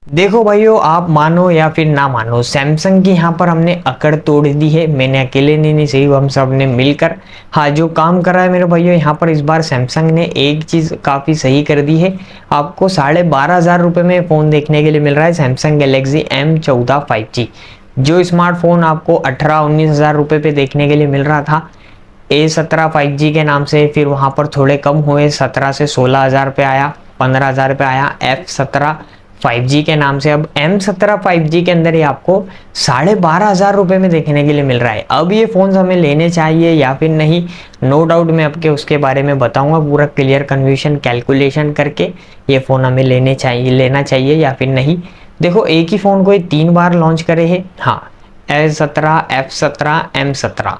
देखो भाइयों, आप मानो या फिर ना मानो, सैमसंग की यहाँ पर हमने अकड़ तोड़ दी है। मैंने अकेले नहीं सही, हम सब ने मिलकर। हाँ, जो काम कर रहा है मेरे भाइयों, यहाँ पर इस बार सैमसंग ने एक चीज़ काफ़ी सही कर दी है। आपको 12,500 रुपये में फ़ोन देखने के लिए मिल रहा है सैमसंग गैलेक्सी M14 5G। जो स्मार्टफोन आपको 18-19 हज़ार रुपये पे देखने के लिए मिल रहा था A17 5G के नाम से, फिर वहाँ पर थोड़े कम हुए, 17 से 16 हज़ार पे आया, 15 हज़ार पे आया F17 5G के नाम से। अब M17 5G के अंदर ही आपको 12,500 रुपये में देखने के लिए मिल रहा है। अब ये फ़ोन हमें लेने चाहिए या फिर नहीं, नो डाउट मैं आपके उसके बारे में बताऊंगा पूरा क्लियर कन्फ्यूजन कैलकुलेशन करके। ये फ़ोन हमें लेना चाहिए या फिर नहीं। देखो, एक ही फ़ोन को ये 3 बार लॉन्च करे है। हाँ, A17 F17 M17,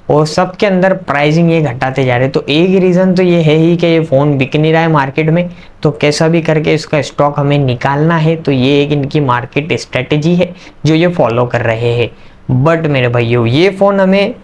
और सबके अंदर प्राइसिंग ये घटाते जा रहे हैं। तो एक रीज़न तो ये है ही कि ये फ़ोन बिक नहीं रहा है मार्केट में, तो कैसा भी करके इसका स्टॉक हमें निकालना है। तो ये एक इनकी मार्केट स्ट्रेटेजी है जो ये फॉलो कर रहे हैं। बट मेरे भाइयों, ये फ़ोन हमें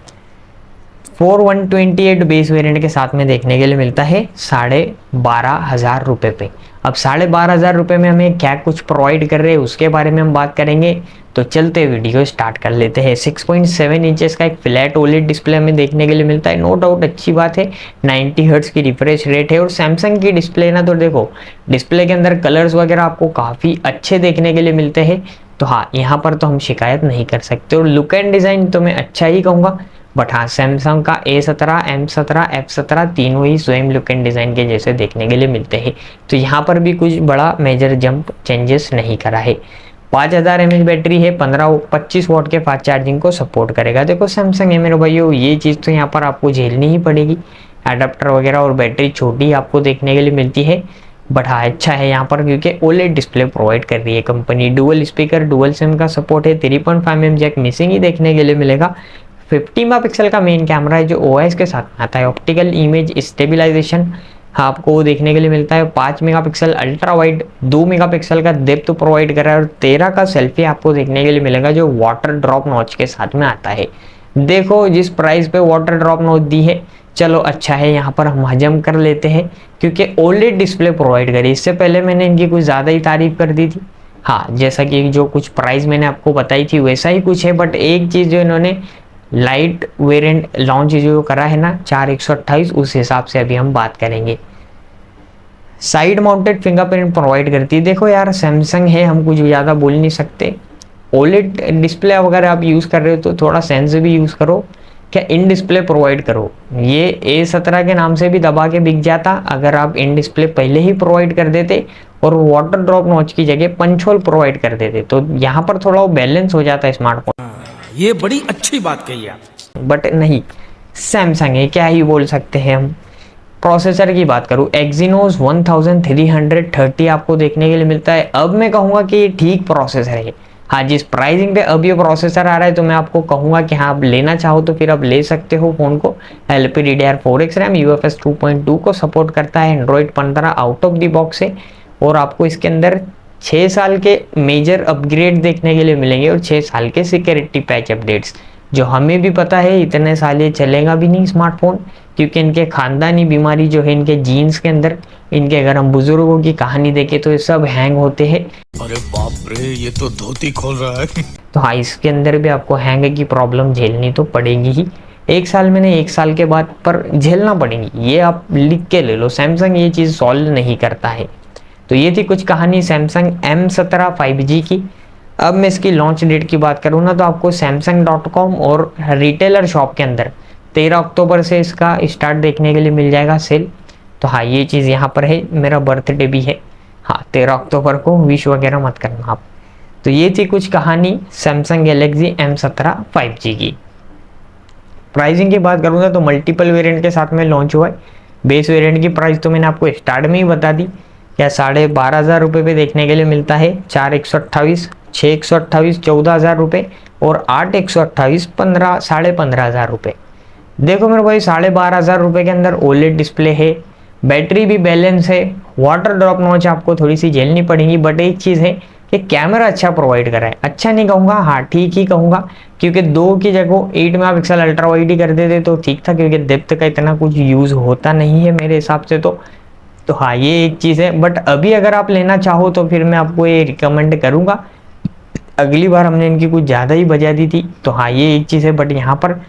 4128 बेस वेरिएंट के साथ में देखने के लिए मिलता है 12,500 रुपये पे। अब 12,500 रुपये में हमें क्या कुछ प्रोवाइड कर रहे हैं उसके बारे में हम बात करेंगे। तो चलते वीडियो स्टार्ट कर लेते हैं। 6.7 इंचेस का एक फ्लैट ओलेड डिस्प्ले हमें देखने के लिए मिलता है, नो डाउट अच्छी बात है। 90 हर्ट्ज की रिफ्रेश रेट है, और सैमसंग की डिस्प्ले ना, तो देखो डिस्प्ले के अंदर कलर्स वगैरह आपको काफ़ी अच्छे देखने के लिए मिलते हैं। तो हाँ, यहाँ पर तो हम शिकायत नहीं कर सकते, और लुक एंड डिज़ाइन तो मैं अच्छा ही कहूँगा। बट हाँ, सैमसंग का A17 M17 F17 तीनों ही सेम लुक एंड डिज़ाइन के जैसे देखने के लिए मिलते हैं। तो यहाँ पर भी कुछ बड़ा मेजर जंप चेंजेस नहीं करा है। 5000 mAh बैटरी है, 25 वॉट के फास्ट चार्जिंग को सपोर्ट करेगा। देखो सैमसंग है मेरे भाइयों, ये चीज़ तो यहाँ पर आपको झेलनी ही पड़ेगी। एडाप्टर वगैरह और बैटरी छोटी आपको देखने के लिए मिलती है। बट हाँ, अच्छा है यहाँ पर क्योंकि ओलेड डिस्प्ले प्रोवाइड कर रही है company. Dual speaker, dual SIM का सपोर्ट है। 3.5mm जैक मिसिंग ही देखने के लिए मिलेगा। 50 मेगापिक्सल का मेन कैमरा है जो OIS के साथ आता है। ऑप्टिकल इमेज स्टेबलाइजेशन आपको देखने के लिए मिलता है। 5 मेगापिक्सल अल्ट्रा वाइड, 2 मेगापिक्सल का डेप्थ प्रोवाइड कर रहा है, और 13 का सेल्फी आपको देखने के लिए मिलेगा जो वाटर ड्रॉप नॉच के साथ में आता है। देखो, जिस प्राइस पे वाटर ड्रॉप नॉच दी है, चलो अच्छा है, यहाँ पर हम हजम कर लेते हैं क्योंकि ओलेड डिस्प्ले प्रोवाइड करी। इससे पहले मैंने इनकी कुछ ज़्यादा ही तारीफ कर दी थी। हाँ, जैसा कि जो कुछ प्राइस मैंने आपको बताई थी वैसा ही कुछ है। बट एक चीज़ जो इन्होंने लाइट वेरिएंट लॉन्च जो करा है ना 4128, उस हिसाब से अभी हम बात करेंगे। साइड माउंटेड फिंगरप्रिंट प्रोवाइड करती है। देखो यार, सैमसंग है, हम कुछ ज़्यादा बोल नहीं सकते। ओलेड डिस्प्ले वगैरह आप यूज़ कर रहे हो तो थोड़ा सेंस भी यूज़ करो, क्या इन डिस्प्ले प्रोवाइड करो। ये A17 के नाम से भी दबा के बिक जाता अगर आप इन डिस्प्ले पहले ही प्रोवाइड कर देते और वाटर ड्रॉप नॉच की जगह पंच होल प्रोवाइड कर देते, तो यहाँ पर थोड़ा वो बैलेंस हो जाता है स्मार्टफोन। ये बड़ी अच्छी बात कही आप। बट नहीं, सैमसंग है, क्या ही बोल सकते हैं हम। प्रोसेसर की बात करूँ, Exynos 1330 आपको देखने के लिए मिलता है। अब मैं कहूँगा कि ये ठीक प्रोसेसर है। हाँ, जिस प्राइसिंग पे अब ये प्रोसेसर आ रहा है तो मैं आपको कहूँगा कि हाँ, आप लेना चाहो तो फिर आप ले सकते हो फ़ोन को। LPDDR4X रैम, UFS 2.2 को सपोर्ट करता है। Android 15 out of the box है, और आपको इसके अंदर 6 साल के मेजर अपग्रेड देखने के लिए मिलेंगे और 6 साल के सिक्योरिटी पैच अपडेट्स, जो हमें भी पता है इतने साल ये चलेगा भी नहीं स्मार्टफोन, क्योंकि इनके खानदानी बीमारी जो है इनके जीन्स के अंदर। इनके अगर हम बुजुर्गों की कहानी देखें तो ये सब हैंग होते हैं। अरे बाप रे, ये तो धोती खोल रहा है। तो हाँ, इसके अंदर भी आपको हैंग की प्रॉब्लम झेलनी तो पड़ेगी ही। 1 साल में नहीं, 1 साल के बाद पर झेलना पड़ेगी, ये आप लिख के ले लो। सैमसंग ये चीज़ सॉल्व नहीं करता है। तो ये थी कुछ कहानी सैमसंग M17 5G की। अब मैं इसकी लॉन्च डेट की बात करूँ ना, तो आपको samsung.com और रिटेलर शॉप के अंदर 13 अक्टूबर से इसका स्टार्ट देखने के लिए मिल जाएगा सेल। तो हाँ, ये चीज़ यहाँ पर है। मेरा बर्थडे भी है, हाँ 13 अक्टूबर को, विश वगैरह मत करना आप। तो ये थी कुछ कहानी सैमसंग गैलेक्सी M17 5G की। प्राइसिंग की बात करूँगा तो मल्टीपल वेरिएंट के साथ में लॉन्च हुआ है। बेस वेरिएंट की प्राइस तो मैंने आपको स्टार्ट में ही बता दी, क्या 12,500 रुपये पे देखने के लिए मिलता है। 4,128, 6,128 14,000 रुपये, और 8,128 15,500 रुपये। देखो मेरे भाई, 12,500 रुपये के अंदर ओलेड डिस्प्ले है, बैटरी भी बैलेंस है, वाटर ड्रॉप नॉच आपको थोड़ी सी झेलनी पड़ेगी। बट एक चीज़ है कि कैमरा अच्छा प्रोवाइड करा है। अच्छा नहीं कहूँगा, हाँ ठीक ही कहूँगा, क्योंकि 2 की जगह 8 मेगापिक्सल अल्ट्रा वाइड ही कर देते तो ठीक था, क्योंकि डेप्थ का इतना कुछ यूज़ होता नहीं है मेरे हिसाब से। तो तो हाँ ये एक चीज़ है, बट अभी अगर आप लेना चाहो तो फिर मैं आपको ये रिकमेंड करूँगा। अगली बार हमने इनकी कुछ ज़्यादा ही बजा दी थी, तो हाँ ये एक चीज़ है। बट यहाँ पर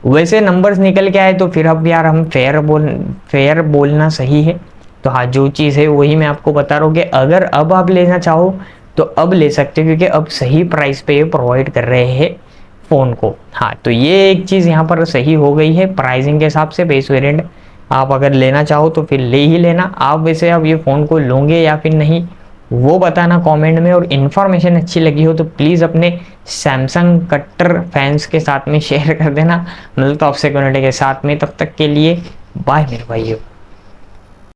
वैसे नंबर्स निकल के आए तो फिर अब यार हम फेयर बोलना सही है। तो हाँ जो चीज़ है वही मैं आपको बता रहा हूँ कि अगर अब आप लेना चाहो तो अब ले सकते हो, क्योंकि अब सही प्राइस पे ये प्रोवाइड कर रहे हैं फ़ोन को। हाँ तो ये एक चीज़ यहाँ पर सही हो गई है प्राइसिंग के हिसाब से। बेस वेरिएंट आप अगर लेना चाहो तो फिर ले ही लेना। आप वैसे अब ये फ़ोन को लोगे या फिर नहीं वो बताना कमेंट में, और इन्फॉर्मेशन अच्छी लगी हो तो प्लीज़ अपने सैमसंग कट्टर फैंस के साथ में शेयर कर देना। मिलता हूं आपसे कम्युनिटी के साथ में, तब तक के लिए बाय मेरे भाइयों।